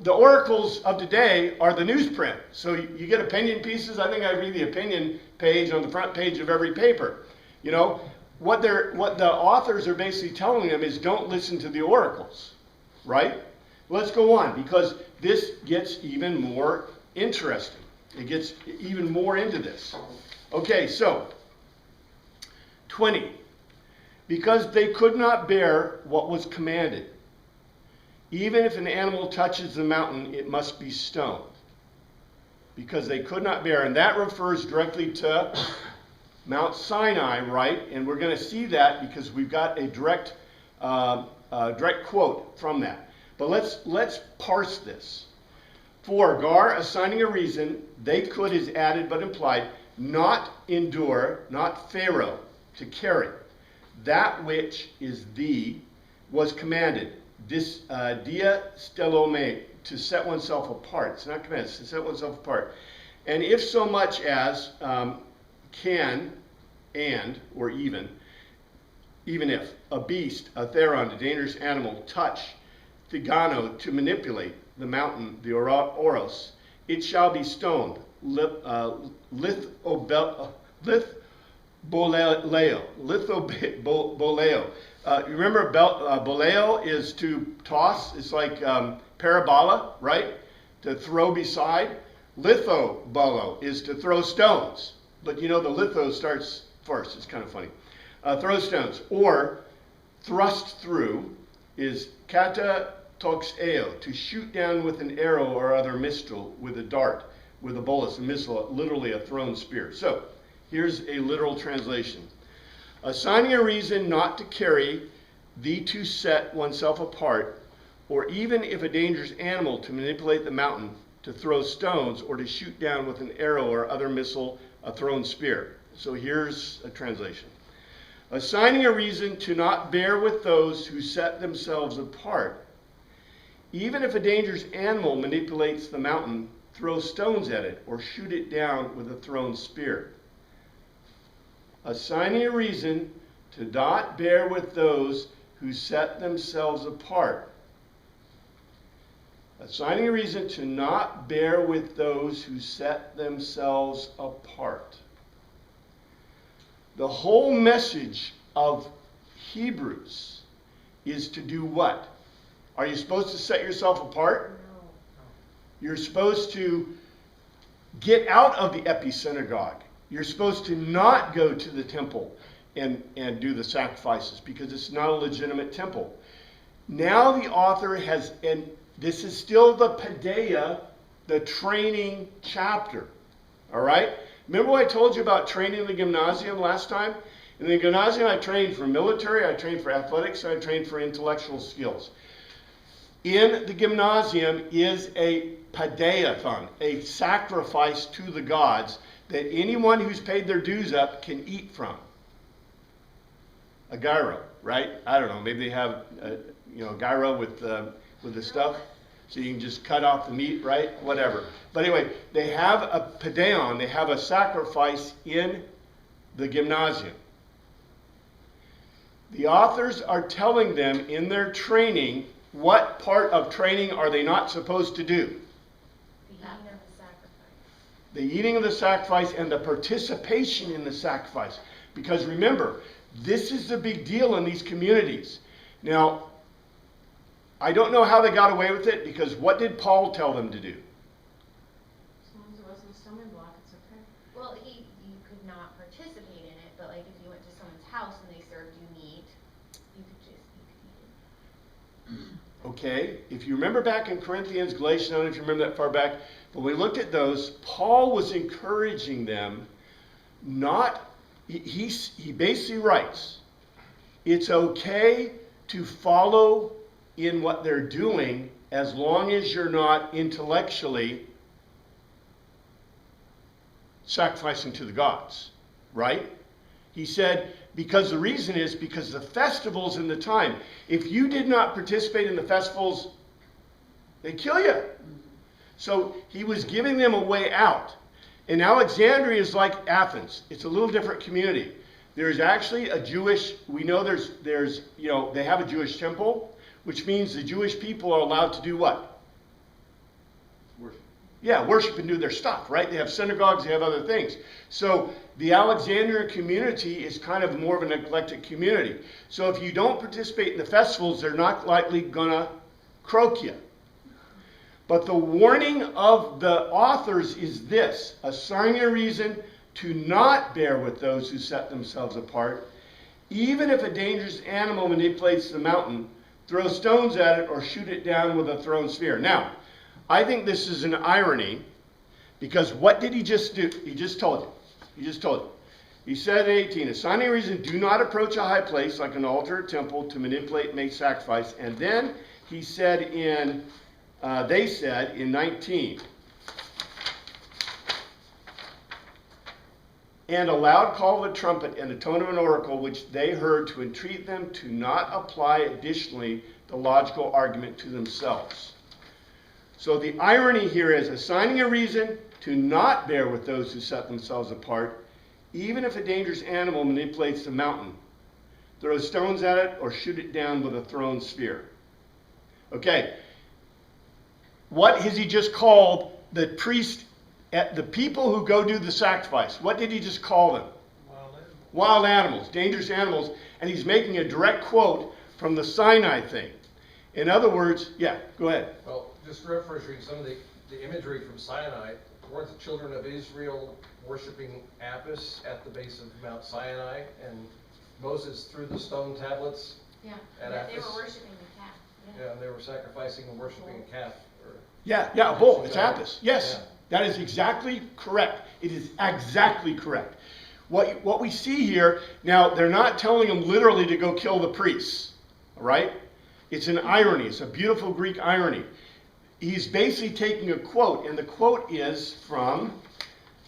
the oracles of today are the newsprint. So you get opinion pieces. I think I read the opinion page on the front page of every paper. You know, what the authors are basically telling them is don't listen to the oracles, right? Let's go on, because this gets even more interesting. It gets even more into this. Okay, so 20. Because they could not bear what was commanded. Even if an animal touches the mountain, it must be stoned. Because they could not bear. And that refers directly to Mount Sinai, right? And we're going to see that because we've got a direct quote from that. But let's parse this. For Gar, assigning a reason, they could is added but implied, not endure, not Pharaoh, to carry. That which is was commanded. This dia stelome, to set oneself apart. It's not commanded, it's to set oneself apart. And if so much as can, and, or even if a beast, a theron, a dangerous animal, touch Thigano to manipulate the mountain, the Oros, it shall be stoned. Lithoboleo. Remember, boleo is to toss. It's like parabola, right? To throw beside. Lithobolo is to throw stones. But you know the litho starts first. It's kind of funny. Throw stones. Or thrust through is kata toxeo, to shoot down with an arrow or other missile, with a dart, with a bolus, a missile, literally a thrown spear. So, here's a literal translation. Assigning a reason not to carry, to set oneself apart, or even if a dangerous animal, to manipulate the mountain, to throw stones, or to shoot down with an arrow or other missile, a thrown spear. So here's a translation. Assigning a reason to not bear with those who set themselves apart, even if a dangerous animal manipulates the mountain, throw stones at it, or shoot it down with a thrown spear. Assigning a reason to not bear with those who set themselves apart. Assigning a reason to not bear with those who set themselves apart. The whole message of Hebrews is to do what? Are you supposed to set yourself apart? No. You're supposed to get out of the episynagogue. You're supposed to not go to the temple and do the sacrifices because it's not a legitimate temple. Now the author has, and this is still the Paideia, the training chapter. All right? Remember what I told you about training in the gymnasium last time? In the gymnasium I trained for military, I trained for athletics, and I trained for intellectual skills. In the gymnasium is a Paideia-thon, a sacrifice to the gods that anyone who's paid their dues up can eat from. A gyro, right? I don't know. Maybe they have a gyro with the stuff, so you can just cut off the meat, right? Whatever. But anyway, they have a Paideon. They have a sacrifice in the gymnasium. The authors are telling them in their training what part of training are they not supposed to do. The eating of the sacrifice. The eating of the sacrifice and the participation in the sacrifice. Because remember, this is the big deal in these communities. Now, I don't know how they got away with it, because what did Paul tell them to do? As long as it wasn't a stumbling block, it's okay. Well, you could not participate in it, but like if you went to someone's house and they served you meat, you could eat it. Okay, if you remember back in Corinthians, Galatians, I don't know if you remember that far back, but we looked at those, Paul was encouraging them he basically writes, it's okay to follow in what they're doing as long as you're not intellectually sacrificing to the gods, right? He said, because the reason is because the festivals in the time, if you did not participate in the festivals, they kill you. So he was giving them a way out. And Alexandria is like Athens. It's a little different community. There's actually a Jewish, we know they have a Jewish temple, which means the Jewish people are allowed to do what? Yeah, worship and do their stuff, right? They have synagogues, they have other things. So the Alexandrian community is kind of more of an eclectic community. So if you don't participate in the festivals, they're not likely gonna croak you. But the warning of the authors is this: assigning a reason to not bear with those who set themselves apart, even if a dangerous animal manipulates the mountain, throw stones at it or shoot it down with a thrown spear. Now, I think this is an irony, because what did he just do? He just told you. He just told you. He said in 18, assigning a reason, do not approach a high place like an altar or temple to manipulate and make sacrifice. And then he said they said in 19, and a loud call of a trumpet and a tone of an oracle, which they heard, to entreat them to not apply additionally the logical argument to themselves. So the irony here is assigning a reason to not bear with those who set themselves apart, even if a dangerous animal manipulates the mountain, throw stones at it or shoot it down with a thrown spear. Okay, what has he just called the priest, the people who go do the sacrifice? What did he just call them? Wild animals, dangerous animals, and he's making a direct quote from the Sinai thing. In other words, yeah, go ahead. Well, just referencing some of the imagery from Sinai, weren't the children of Israel worshiping Apis at the base of Mount Sinai, and Moses threw the stone tablets Yeah, at yeah, they Apis? were worshiping the calf, yeah. Yeah, and they were sacrificing and worshiping a calf. Yeah, a bull. It's Apis. Yes, that is exactly correct. It is exactly correct. What we see here, now they're not telling them literally to go kill the priests, all right? It's an irony. It's a beautiful Greek irony. He's basically taking a quote, and the quote is from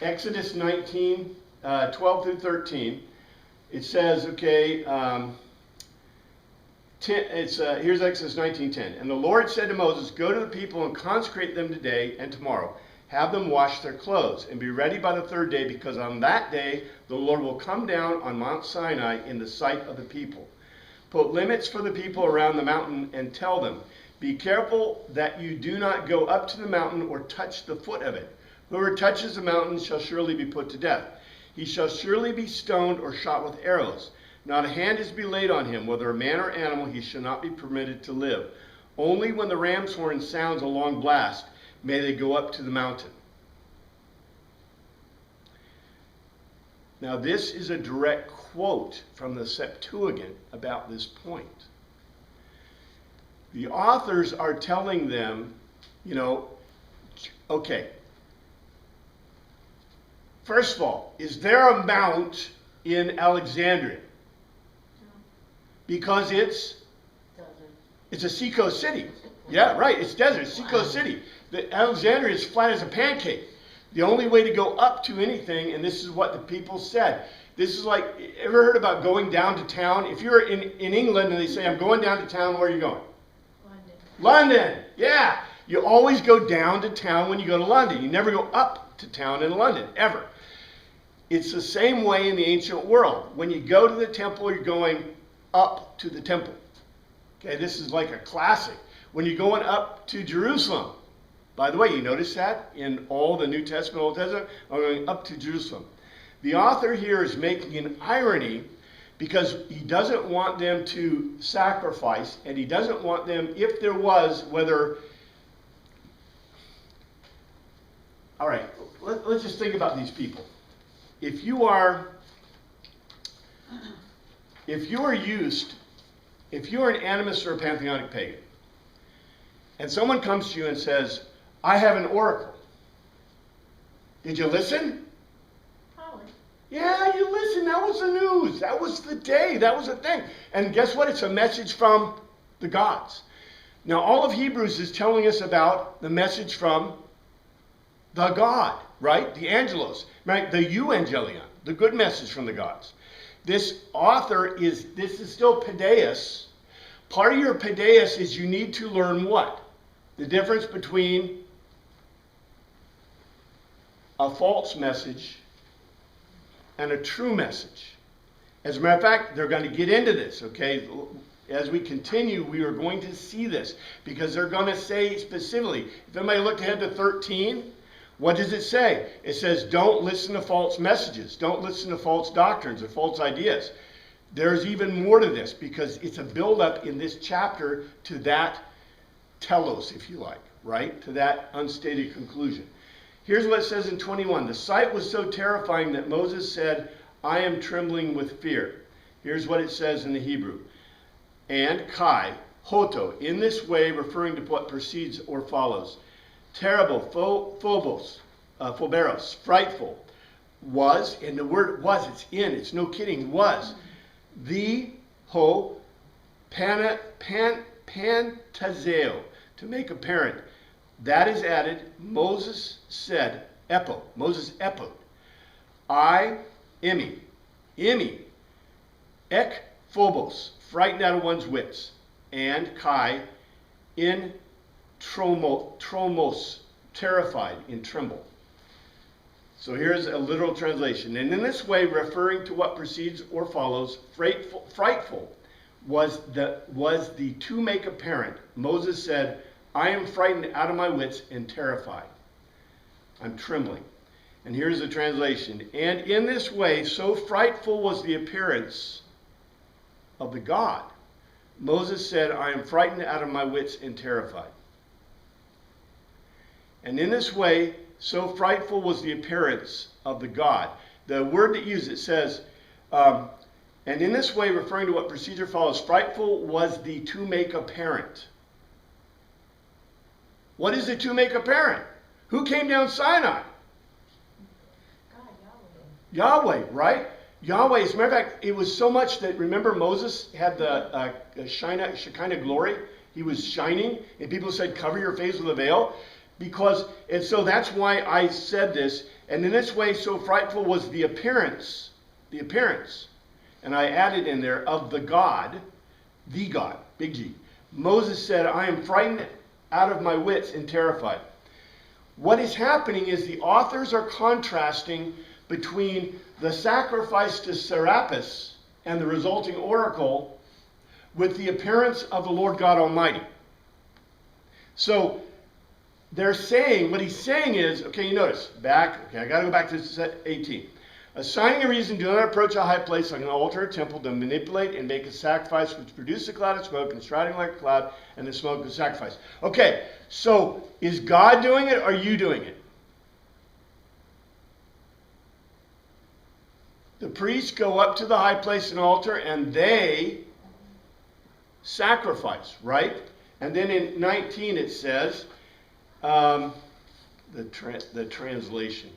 Exodus 19, 12 through 13. It says, okay, here's Exodus 19:10. And the Lord said to Moses, go to the people and consecrate them today and tomorrow. Have them wash their clothes and be ready by the third day, because on that day the Lord will come down on Mount Sinai in the sight of the people. Put limits for the people around the mountain and tell them, be careful that you do not go up to the mountain or touch the foot of it. Whoever touches the mountain shall surely be put to death. He shall surely be stoned or shot with arrows. Not a hand is to be laid on him, whether a man or animal, he shall not be permitted to live. Only when the ram's horn sounds a long blast may they go up to the mountain. Now this is a direct quote from the Septuagint about this point. The authors are telling them, okay, first of all, is there a mount in Alexandria? Because it's a seacoast city. Yeah, right, it's desert, it's seacoast city. Alexandria is flat as a pancake. The only way to go up to anything, and this is what the people said, this is like, ever heard about going down to town? If you're in England and they say, I'm going down to town, where are you going? London, yeah. You always go down to town when you go to London. You never go up to town in London, ever. It's the same way in the ancient world. When you go to the temple, you're going up to the temple. Okay, this is like a classic. When you're going up to Jerusalem, by the way, you notice that in all the New Testament, Old Testament, I'm going up to Jerusalem. The author here is making an irony, because he doesn't want them to sacrifice, and he doesn't want them, if there was, whether... All right, let's just think about these people. If you are an animist or a pantheonic pagan, and someone comes to you and says, I have an oracle, did you listen? Yeah, you listen. That was the news. That was the day. That was the thing. And guess what? It's a message from the gods. Now, all of Hebrews is telling us about the message from the God, right? The angelos, right? The euangelion, the good message from the gods. This is still Paideus. Part of your Paideus is you need to learn what? The difference between a false message and a true message. As a matter of fact, they're going to get into this, okay? As we continue, we are going to see this, because they're going to say specifically, if anybody looked ahead to 13, What does it say? It says, don't listen to false messages. Don't listen to false doctrines or false ideas. There's even more to this because it's a buildup in this chapter to that telos, if you like, right? To that unstated conclusion. Here's what it says in 21. The sight was so terrifying that Moses said, I am trembling with fear. Here's what it says in the Hebrew. And Kai, Hoto, in this way, referring to what precedes or follows. Terrible, phoberos, frightful, was, and the word was, it's in, it's no kidding, was, the pantazeo, to make apparent. That is added, Moses said, Moses epoed, I, imi, ek phobos, frightened out of one's wits, and kai, in tromos, terrified, in tremble. So here's a literal translation. And in this way, referring to what precedes or follows, frightful was the to make apparent. Moses said, I am frightened out of my wits and terrified. I'm trembling. And here's the translation. And in this way, so frightful was the appearance of the God. Moses said, I am frightened out of my wits and terrified. And in this way, so frightful was the appearance of the God. The word that used it says, and in this way, referring to what procedure follows, frightful was the to make apparent. What is the to make apparent? Who came down Sinai? God, Yahweh. Yahweh, right? Yahweh, as a matter of fact, it was so much that, remember Moses had the Shekinah glory? He was shining, and people said, cover your face with a veil. And so that's why I said this. And in this way, so frightful was the appearance. And I added in there, of the God, big G. Moses said, I am frightened out of my wits and terrified. What is happening is the authors are contrasting between the sacrifice to Serapis and the resulting oracle with the appearance of the Lord God Almighty. So they're saying, what he's saying is, okay, you notice, I got to go back to 18. Assigning a reason to not approach a high place like an altar or temple to manipulate and make a sacrifice which produces a cloud of smoke and striding like a cloud and the smoke of the sacrifice. Okay, so is God doing it or are you doing it? The priests go up to the high place and altar and they sacrifice, right? And then in 19 it says, the translation.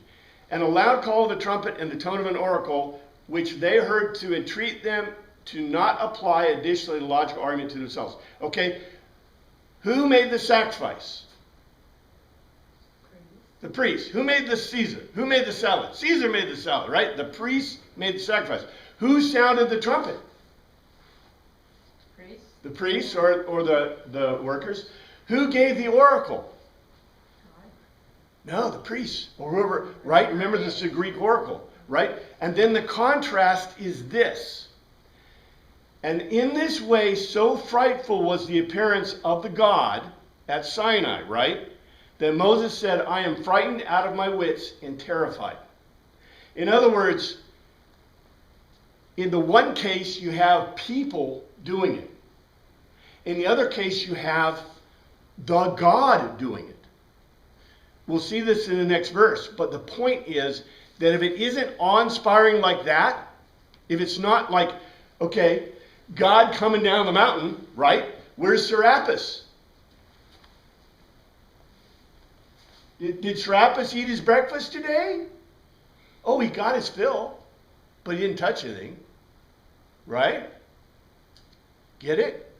And a loud call of the trumpet and the tone of an oracle, which they heard to entreat them to not apply additionally the logical argument to themselves. Okay, who made the sacrifice? The priest. Who made the Caesar? Who made the salad? Caesar made the salad, right? The priest made the sacrifice. Who sounded the trumpet? Priest? The priests or the workers. Who gave the oracle? No, the priests, or whoever, right? Remember, this is a Greek oracle, right? And then the contrast is this. And in this way, so frightful was the appearance of the God at Sinai, right? That Moses said, I am frightened out of my wits and terrified. In other words, in the one case, you have people doing it. In the other case, you have the God doing it. We'll see this in the next verse, but the point is that if it isn't awe-inspiring like that, if it's not like, okay, God coming down the mountain, right? Where's Serapis? Did Serapis eat his breakfast today? Oh, he got his fill, but he didn't touch anything, right? Get it?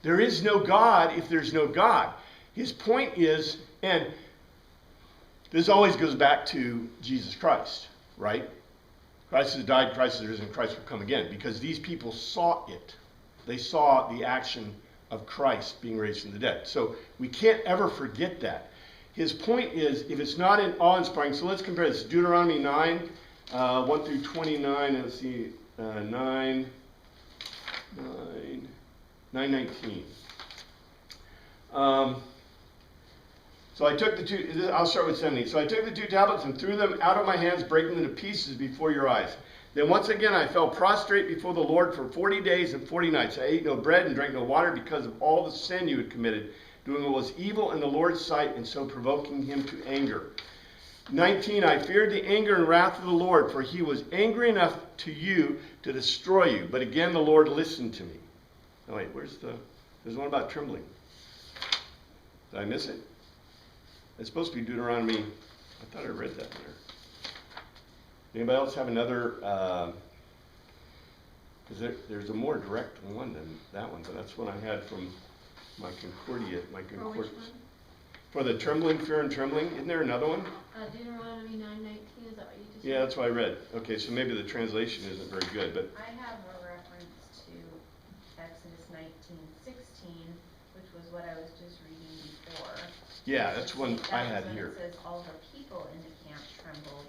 There is no God if there's no God. His point is, and this always goes back to Jesus Christ, right? Christ has died, Christ has risen, Christ will come again. Because these people saw it. They saw the action of Christ being raised from the dead. So we can't ever forget that. His point is, if it's not in awe-inspiring, so let's compare this. Deuteronomy 9, 1 through 29, let's see, 9:19. So I took the two, I'll start with 17. So I took the two tablets and threw them out of my hands, breaking them to pieces before your eyes. Then once again I fell prostrate before the Lord for 40 days and 40 nights. I ate no bread and drank no water because of all the sin you had committed, doing what was evil in the Lord's sight and so provoking him to anger. 19, I feared the anger and wrath of the Lord, for he was angry enough to you to destroy you. But again the Lord listened to me. Oh wait, there's one about trembling. Did I miss it? It's supposed to be Deuteronomy. I thought I read that there. Anybody else have another? Because there's a more direct one than that one, but that's what I had from my Concordia. For which one? For the trembling, fear and trembling. Isn't there another one? Deuteronomy 9:19, is that what you just said? Yeah, that's what I read. Okay, so maybe the translation isn't very good, but I have a reference to Exodus 19:16, which was what I was just reading before. yeah, that's one I That had was when here. It says, all the people in the camp trembled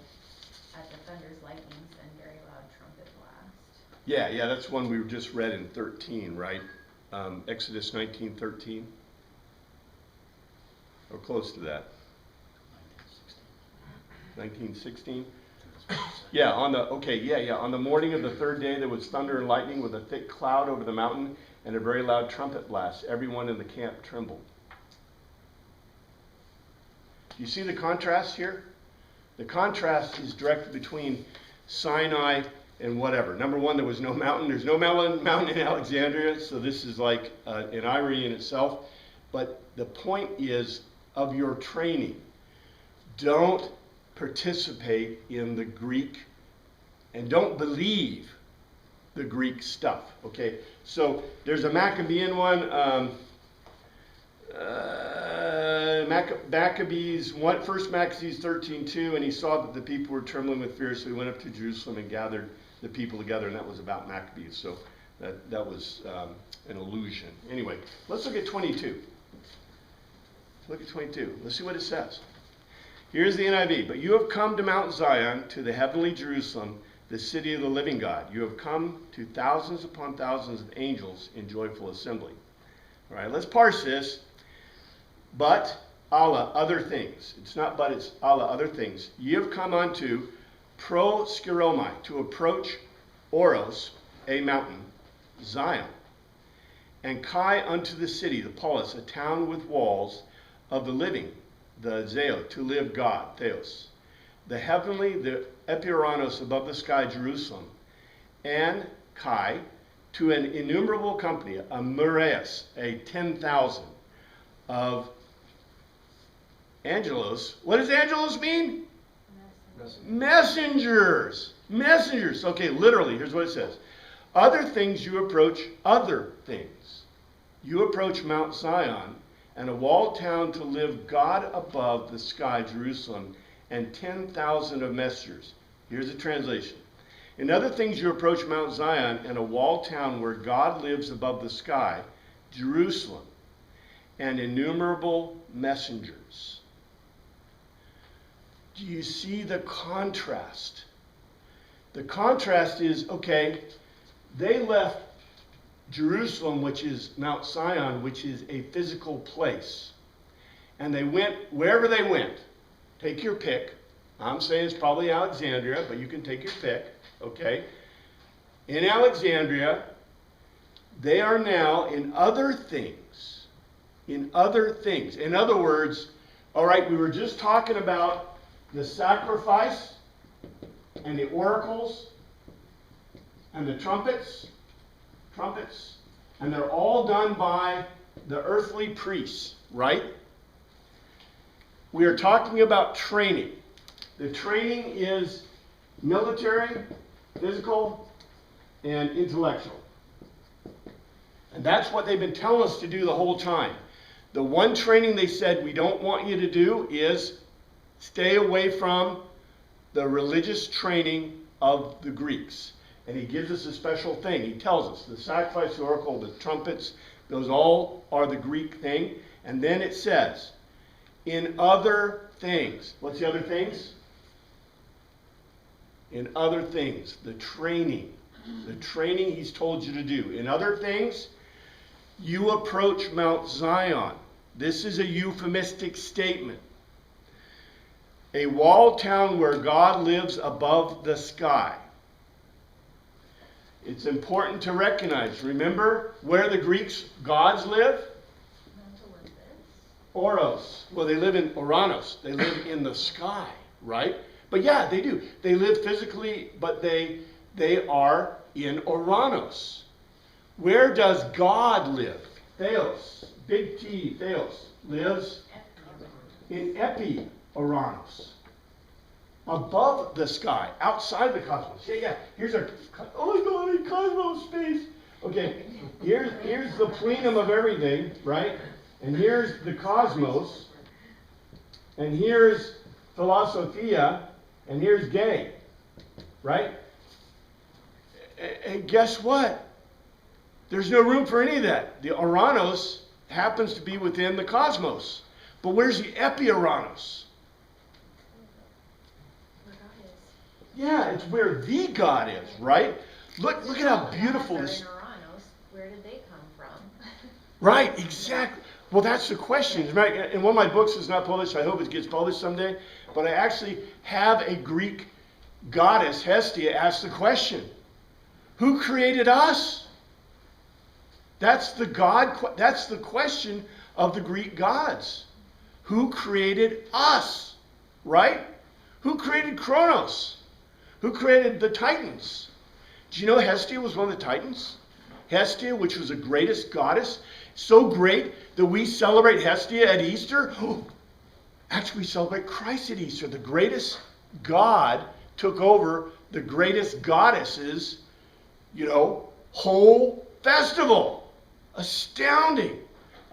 at the thunder's lightnings and very loud trumpet blast. Yeah, that's one we just read in 13, right? Exodus 19:13. Or close to that. 19:16. Yeah, on the morning of the third day there was thunder and lightning with a thick cloud over the mountain and a very loud trumpet blast. Everyone in the camp trembled. Do you see the contrast here? The contrast is directly between Sinai and whatever. Number one, there was no mountain. There's no mountain in Alexandria, so this is like an irony in itself. But the point is of your training. Don't participate in the Greek and don't believe the Greek stuff. Okay, so there's a Maccabean one. Maccabees, First Maccabees 13:2, and he saw that the people were trembling with fear, so he went up to Jerusalem and gathered the people together, and that was about Maccabees. So that was an illusion. Anyway, let's look at 22. Look at 22. Let's see what it says. Here's the NIV. But you have come to Mount Zion, to the heavenly Jerusalem, the city of the living God. You have come to thousands upon thousands of angels in joyful assembly. All right, let's parse this. But Allah, other things. It's not but, it's Allah, other things. Ye have come unto proskiromai, to approach Oros, a mountain, Zion, and Kai unto the city, the polis, a town with walls of the living, the Zeo, to live God, Theos, the heavenly, the Epironos above the sky, Jerusalem, and Kai, to an innumerable company, a Mureus, a 10,000 of angelos. What does angelos mean? Messengers. Messengers. Okay, literally, here's what it says. Other things you approach, other things. You approach Mount Zion, and a walled town to live God above the sky, Jerusalem, and 10,000 of messengers. Here's a translation. In other things you approach Mount Zion, and a walled town where God lives above the sky, Jerusalem, and innumerable messengers. Do you see the contrast? The contrast is, okay, they left Jerusalem, which is Mount Zion, which is a physical place. And they went wherever they went. Take your pick. I'm saying it's probably Alexandria, but you can take your pick, okay? In Alexandria, they are now in other things. In other things. In other words, all right, we were just talking about the sacrifice and the oracles and the trumpets, and they're all done by the earthly priests, right? We are talking about training. The training is military, physical, and intellectual. And that's what they've been telling us to do the whole time. The one training they said we don't want you to do is stay away from the religious training of the Greeks. And he gives us a special thing. He tells us the sacrifice, the oracle, the trumpets, those all are the Greek thing. And then it says, in other things. What's the other things? In other things. The training. The training he's told you to do. In other things, you approach Mount Zion. This is a euphemistic statement. A walled town where God lives above the sky. It's important to recognize. Remember where the Greeks' gods live? Oros. Well, they live in Oranos. They live in the sky, right? But yeah, they do. They live physically, but they are in Oranos. Where does God live? Theos, big T, Theos, lives in Epi-Oranos. Above the sky, outside the cosmos. Yeah. Here's our, oh my God, cosmos, space. Okay, here's the plenum of everything, right? And here's the cosmos. And here's philosophia. And here's gay, right? And guess what? There's no room for any of that. The Oranos happens to be within the cosmos. But where's the Epi-Oranos? Yeah, it's where the God is, right? Look at how beautiful this. In Oranos, where did they come from? Right, exactly. Well, that's the question. Right? And one of my books is not published. I hope it gets published someday. But I actually have a Greek goddess, Hestia, ask the question: who created us? That's the God. That's the question of the Greek gods. Who created us? Right? Who created Kronos? Who created the Titans? Do you know Hestia was one of the Titans? Hestia, which was the greatest goddess, so great that we celebrate Hestia at Easter. Actually, we celebrate Christ at Easter. The greatest God took over the greatest goddess's, whole festival. Astounding.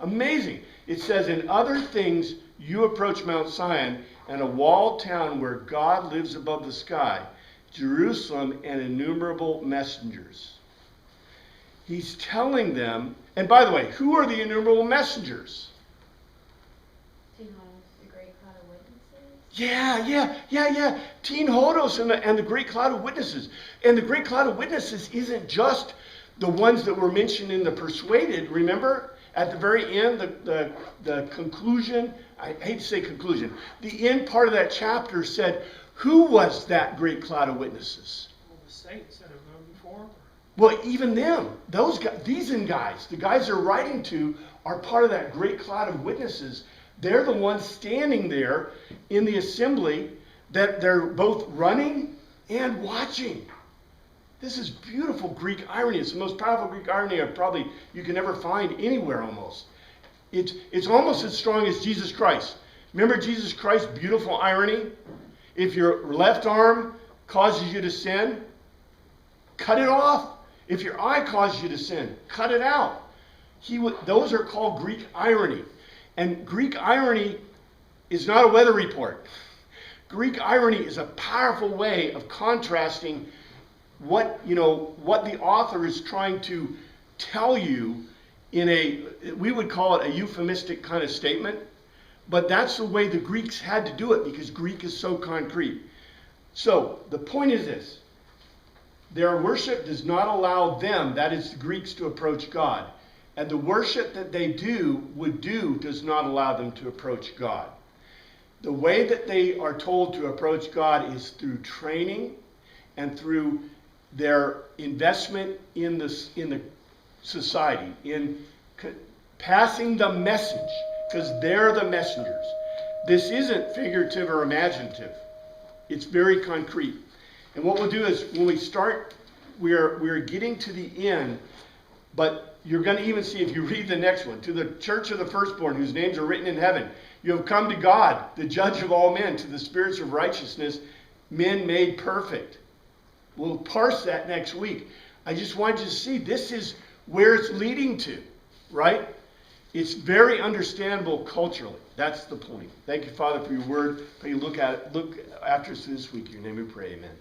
Amazing. It says, in other things, you approach Mount Zion and a walled town where God lives above the sky, Jerusalem and innumerable messengers. He's telling them, and by the way, who are the innumerable messengers? The great cloud of witnesses? Yeah. Teen Hodos and the great cloud of witnesses. And the great cloud of witnesses isn't just the ones that were mentioned in the Persuaded. Remember, at the very end, the conclusion, I hate to say conclusion, the end part of that chapter said, who was that great cloud of witnesses? All the saints that have gone before. Well, even them, those guys, these guys, the guys they're writing to are part of that great cloud of witnesses. They're the ones standing there in the assembly that they're both running and watching. This is beautiful Greek irony. It's the most powerful Greek irony you can ever find anywhere almost. It's almost as strong as Jesus Christ. Remember Jesus Christ's beautiful irony? If your left arm causes you to sin, cut it off. If your eye causes you to sin, cut it out. Those are called Greek irony. And Greek irony is not a weather report. Greek irony is a powerful way of contrasting what the author is trying to tell you in we would call it a euphemistic kind of statement. But that's the way the Greeks had to do it because Greek is so concrete. So the point is this. Their worship does not allow them, that is the Greeks, to approach God. And the worship that they would do does not allow them to approach God. The way that they are told to approach God is through training and through their investment in the society, in passing the message, because they're the messengers. This isn't figurative or imaginative. It's very concrete. And what we'll do is, when we start, we're getting to the end, but you're going to even see, if you read the next one, to the church of the firstborn, whose names are written in heaven. You have come to God, the judge of all men, to the spirits of righteousness, men made perfect. We'll parse that next week. I just want you to see, this is where it's leading to, right? It's very understandable culturally. That's the point. Thank you, Father, for your word. Pray you look after us this week. In your name we pray, amen.